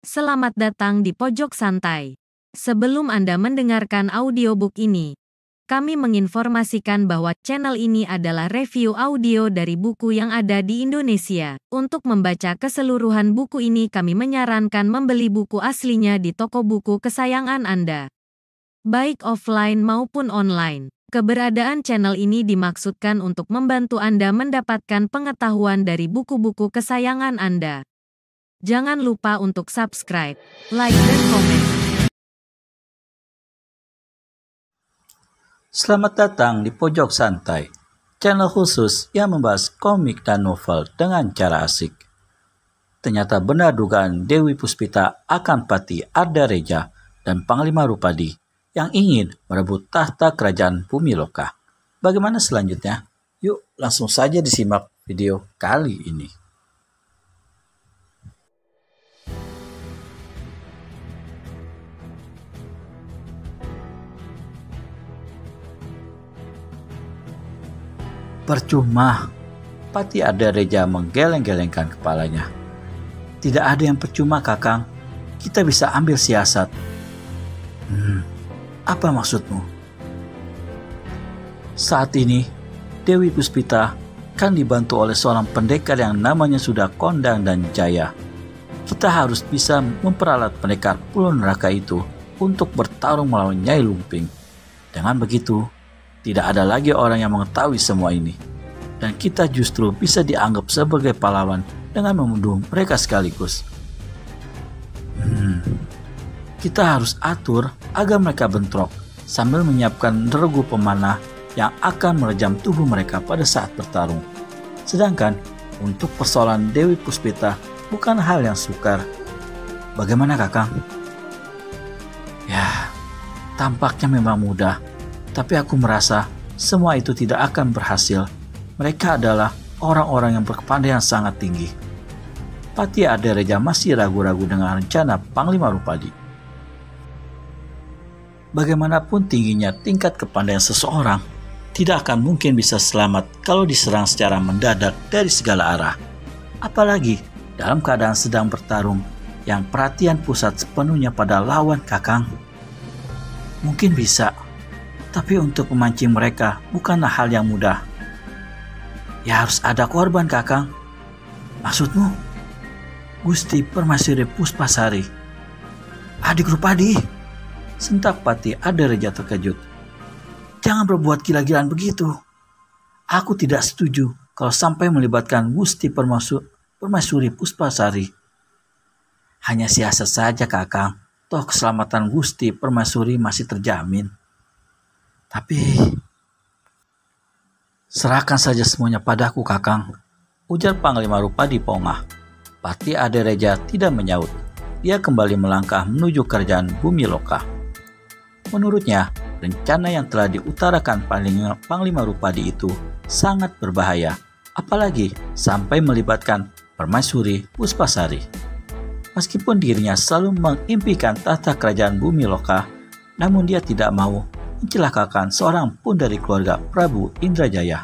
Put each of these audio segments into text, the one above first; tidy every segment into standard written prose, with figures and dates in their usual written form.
Selamat datang di Pojok Santai. Sebelum Anda mendengarkan audiobook ini, kami menginformasikan bahwa channel ini adalah review audio dari buku yang ada di Indonesia. Untuk membaca keseluruhan buku ini, kami menyarankan membeli buku aslinya di toko buku kesayangan Anda, baik offline maupun online. Keberadaan channel ini dimaksudkan untuk membantu Anda mendapatkan pengetahuan dari buku-buku kesayangan Anda. Jangan lupa untuk subscribe, like, dan komen. Selamat datang di Pojok Santai, channel khusus yang membahas komik dan novel dengan cara asik. Ternyata benar dugaan Dewi Puspita akan Pati Ardareja dan Panglima Rupadi yang ingin merebut tahta kerajaan Bumi Loka. Bagaimana selanjutnya? Yuk langsung saja disimak video kali ini. Percuma, Pati Ardareja menggeleng-gelengkan kepalanya. Tidak ada yang percuma, Kakang. Kita bisa ambil siasat. Apa maksudmu? Saat ini, Dewi Puspita kan dibantu oleh seorang pendekar yang namanya sudah kondang dan jaya. Kita harus bisa memperalat pendekar Pulau Neraka itu untuk bertarung melawan Nyai Lumping. Dengan begitu, tidak ada lagi orang yang mengetahui semua ini. Dan kita justru bisa dianggap sebagai pahlawan dengan membunuh mereka sekaligus. Kita harus atur agar mereka bentrok sambil menyiapkan regu pemanah yang akan merejam tubuh mereka pada saat bertarung. Sedangkan untuk persoalan Dewi Puspita bukan hal yang sukar. Bagaimana, Kakang? Ya, tampaknya memang mudah. Tapi aku merasa semua itu tidak akan berhasil. Mereka adalah orang-orang yang berkepandaian sangat tinggi. Pati Ardareja masih ragu-ragu dengan rencana Panglima Rupadi. Bagaimanapun tingginya tingkat kepandaian seseorang, tidak akan mungkin bisa selamat kalau diserang secara mendadak dari segala arah. Apalagi dalam keadaan sedang bertarung yang perhatian pusat sepenuhnya pada lawan, Kakang. Mungkin bisa. Tapi untuk memancing mereka bukanlah hal yang mudah. Ya harus ada korban, Kakang. Maksudmu? Gusti Permaisuri Puspasari, adik Rupadi? Sentak Pati Ardareja terkejut. Jangan berbuat gila-gilaan begitu. Aku tidak setuju kalau sampai melibatkan Gusti Permaisuri Puspasari. Hanya siasat saja, Kakang. Toh keselamatan Gusti Permaisuri masih terjamin. Tapi, serahkan saja semuanya padaku, Kakang, ujar Panglima Rupadi pongah. Pati Ardareja tidak menyaut. Dia kembali melangkah menuju kerajaan Bumi Loka. Menurutnya, rencana yang telah diutarakan Panglima Rupadi itu sangat berbahaya, apalagi sampai melibatkan Permaisuri Puspasari. Meskipun dirinya selalu mengimpikan tahta kerajaan Bumi Loka, namun dia tidak mau mencelakakan seorang pun dari keluarga Prabu Indrajaya.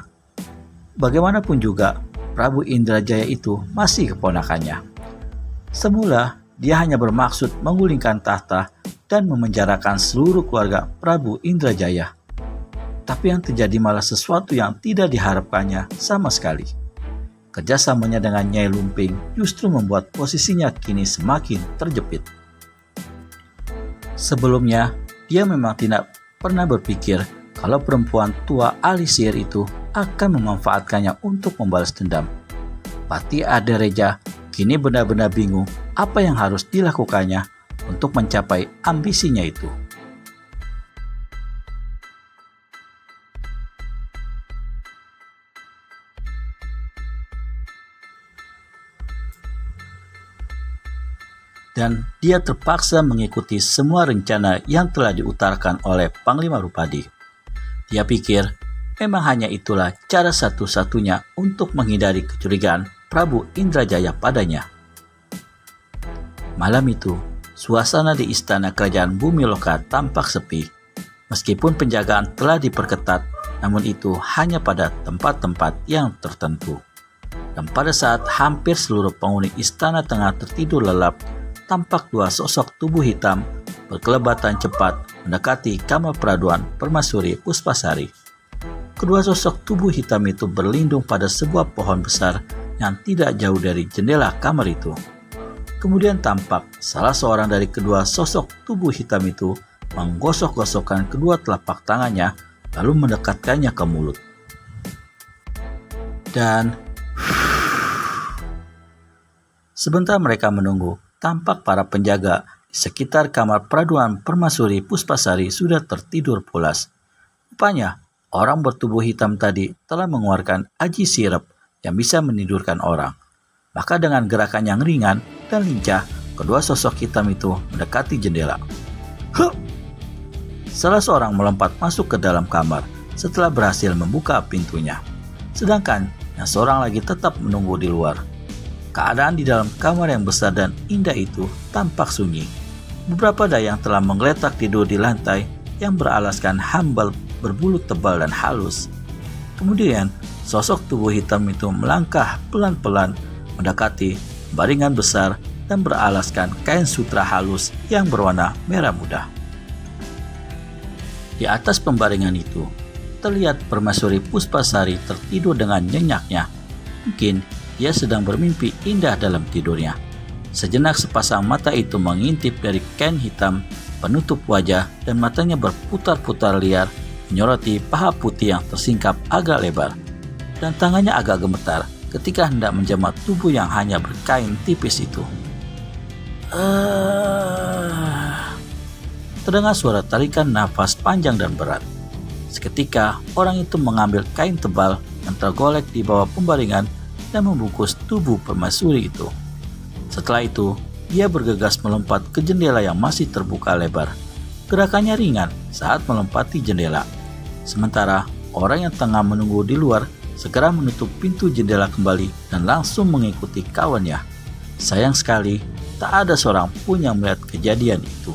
Bagaimanapun juga, Prabu Indrajaya itu masih keponakannya. Semula, dia hanya bermaksud menggulingkan tahta dan memenjarakan seluruh keluarga Prabu Indrajaya. Tapi yang terjadi malah sesuatu yang tidak diharapkannya sama sekali. Kerjasamanya dengan Nyai Lumping justru membuat posisinya kini semakin terjepit. Sebelumnya, dia memang tidak pernah berpikir kalau perempuan tua ahli sihir itu akan memanfaatkannya untuk membalas dendam. Pati Ardareja kini benar-benar bingung apa yang harus dilakukannya untuk mencapai ambisinya itu. Dan dia terpaksa mengikuti semua rencana yang telah diutarakan oleh Panglima Rupadi. Dia pikir memang hanya itulah cara satu-satunya untuk menghindari kecurigaan Prabu Indrajaya padanya. Malam itu, suasana di istana kerajaan Bumi Loka tampak sepi. Meskipun penjagaan telah diperketat, namun itu hanya pada tempat-tempat yang tertentu. Dan pada saat hampir seluruh penghuni istana tengah tertidur lelap, tampak dua sosok tubuh hitam berkelebatan cepat mendekati kamar peraduan Permaisuri Puspasari. Kedua sosok tubuh hitam itu berlindung pada sebuah pohon besar yang tidak jauh dari jendela kamar itu. Kemudian tampak salah seorang dari kedua sosok tubuh hitam itu menggosok-gosokkan kedua telapak tangannya lalu mendekatkannya ke mulut. Dan sebentar mereka menunggu, tampak para penjaga di sekitar kamar peraduan Permaisuri Puspasari sudah tertidur pulas. Rupanya, orang bertubuh hitam tadi telah mengeluarkan aji sirap yang bisa menidurkan orang. Maka dengan gerakan yang ringan dan lincah, kedua sosok hitam itu mendekati jendela. Huh! Salah seorang melompat masuk ke dalam kamar setelah berhasil membuka pintunya. Sedangkan yang seorang lagi tetap menunggu di luar. Keadaan di dalam kamar yang besar dan indah itu tampak sunyi. Beberapa dayang telah menggeletak tidur di lantai yang beralaskan hambal berbulu tebal dan halus. Kemudian, sosok tubuh hitam itu melangkah pelan-pelan mendekati baringan besar dan beralaskan kain sutra halus yang berwarna merah muda. Di atas pembaringan itu, terlihat Permaisuri Puspasari tertidur dengan nyenyaknya. Mungkin ia sedang bermimpi indah dalam tidurnya. Sejenak sepasang mata itu mengintip dari kain hitam penutup wajah dan matanya berputar-putar liar menyoroti paha putih yang tersingkap agak lebar. Dan tangannya agak gemetar ketika hendak menjamah tubuh yang hanya berkain tipis itu. Terdengar suara tarikan nafas panjang dan berat. Seketika orang itu mengambil kain tebal yang tergolek di bawah pembaringan dan membungkus tubuh permaisuri itu. Setelah itu, dia bergegas melompat ke jendela yang masih terbuka lebar. Gerakannya ringan saat melompati jendela. Sementara orang yang tengah menunggu di luar segera menutup pintu jendela kembali dan langsung mengikuti kawannya. Sayang sekali, tak ada seorang pun yang melihat kejadian itu.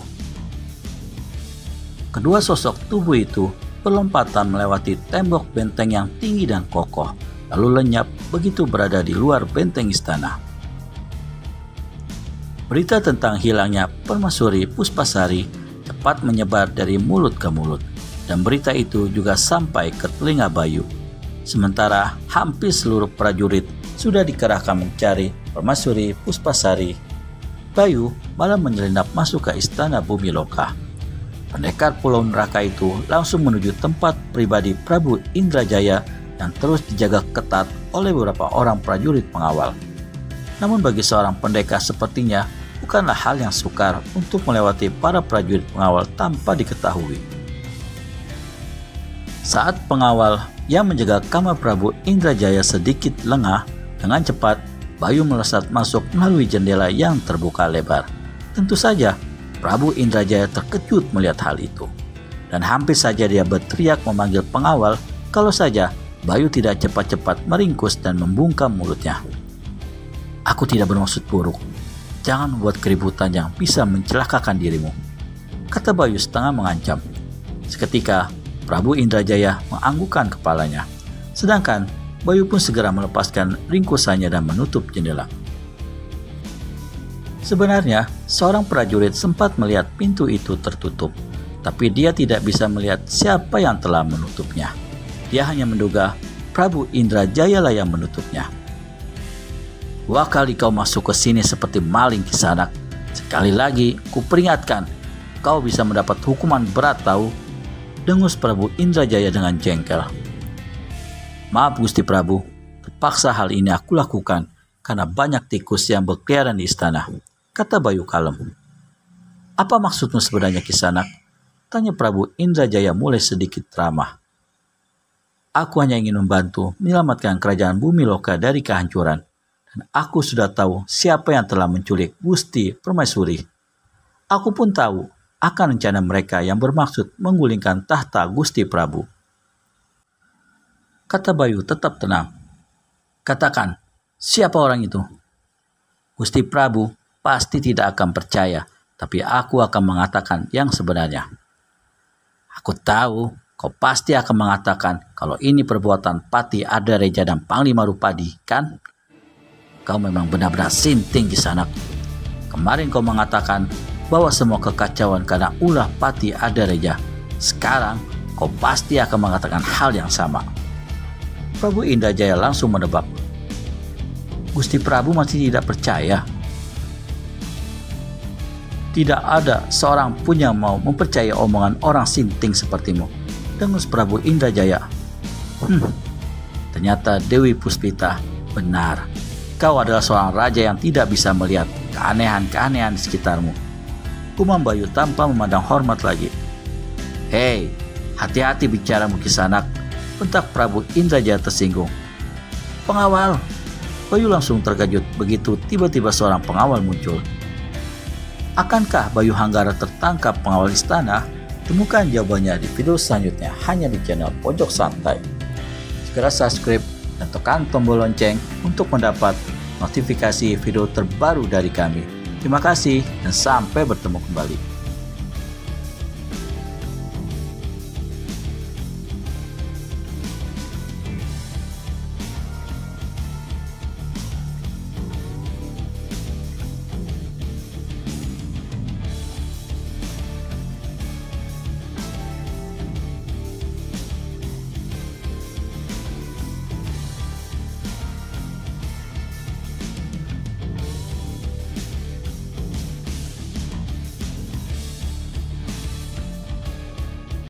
Kedua sosok tubuh itu berlompatan melewati tembok benteng yang tinggi dan kokoh, lalu lenyap begitu berada di luar benteng istana. Berita tentang hilangnya Permaisuri Puspasari cepat menyebar dari mulut ke mulut, dan berita itu juga sampai ke telinga Bayu. Sementara hampir seluruh prajurit sudah dikerahkan mencari Permaisuri Puspasari, Bayu malah menyelinap masuk ke istana Bumiloka. Pendekar Pulau Neraka itu langsung menuju tempat pribadi Prabu Indrajaya yang terus dijaga ketat oleh beberapa orang prajurit pengawal. Namun bagi seorang pendekar sepertinya bukanlah hal yang sukar untuk melewati para prajurit pengawal tanpa diketahui. Saat pengawal yang menjaga kamar Prabu Indrajaya sedikit lengah, dengan cepat Bayu melesat masuk melalui jendela yang terbuka lebar. Tentu saja Prabu Indrajaya terkejut melihat hal itu, dan hampir saja dia berteriak memanggil pengawal kalau saja Bayu tidak cepat-cepat meringkus dan membungkam mulutnya. "Aku tidak bermaksud buruk. Jangan membuat keributan yang bisa mencelakakan dirimu," kata Bayu setengah mengancam. Seketika Prabu Indrajaya menganggukkan kepalanya, sedangkan Bayu pun segera melepaskan ringkusannya dan menutup jendela. Sebenarnya, seorang prajurit sempat melihat pintu itu tertutup, tapi dia tidak bisa melihat siapa yang telah menutupnya. Dia hanya menduga Prabu Indrajaya lah yang menutupnya. "Dua kali kau masuk ke sini seperti maling, Kisanak. Sekali lagi, kuperingatkan, kau bisa mendapat hukuman berat tahu," dengus Prabu Indrajaya dengan jengkel. "Maaf Gusti Prabu, terpaksa hal ini aku lakukan karena banyak tikus yang berkeliaran di istana," kata Bayu kalem. "Apa maksudmu sebenarnya, Kisanak?" tanya Prabu Indrajaya mulai sedikit ramah. "Aku hanya ingin membantu menyelamatkan kerajaan Bumiloka dari kehancuran. Dan aku sudah tahu siapa yang telah menculik Gusti Permaisuri. Aku pun tahu akan rencana mereka yang bermaksud menggulingkan tahta Gusti Prabu," kata Bayu tetap tenang. "Katakan, siapa orang itu?" "Gusti Prabu pasti tidak akan percaya, tapi aku akan mengatakan yang sebenarnya." "Aku tahu kau pasti akan mengatakan kalau ini perbuatan Pati Ardareja dan Panglima Rupadi, kan? Kau memang benar-benar sinting, Kisanak," Kemarin kau mengatakan bahwa semua kekacauan karena ulah Pati Adereja. Sekarang kau pasti akan mengatakan hal yang sama. Prabu Indrajaya langsung menebak. Gusti Prabu masih tidak percaya. Tidak ada seorang pun yang mau mempercayai omongan orang sinting sepertimu, dengus Prabu Indrajaya. Ternyata Dewi Puspita benar. Kau adalah seorang raja yang tidak bisa melihat keanehan-keanehan di sekitarmu. Kumam Bayu tanpa memandang hormat lagi. Hei, hati-hati bicaramu Kisanak, bentak Prabu Indrajaya tersinggung. Pengawal. Bayu langsung terkejut begitu tiba-tiba seorang pengawal muncul. Akankah Bayu Hanggara tertangkap pengawal istana? Temukan jawabannya di video selanjutnya hanya di channel Pojok Santai. Segera subscribe dan tekan tombol lonceng untuk mendapat notifikasi video terbaru dari kami. Terima kasih dan sampai bertemu kembali.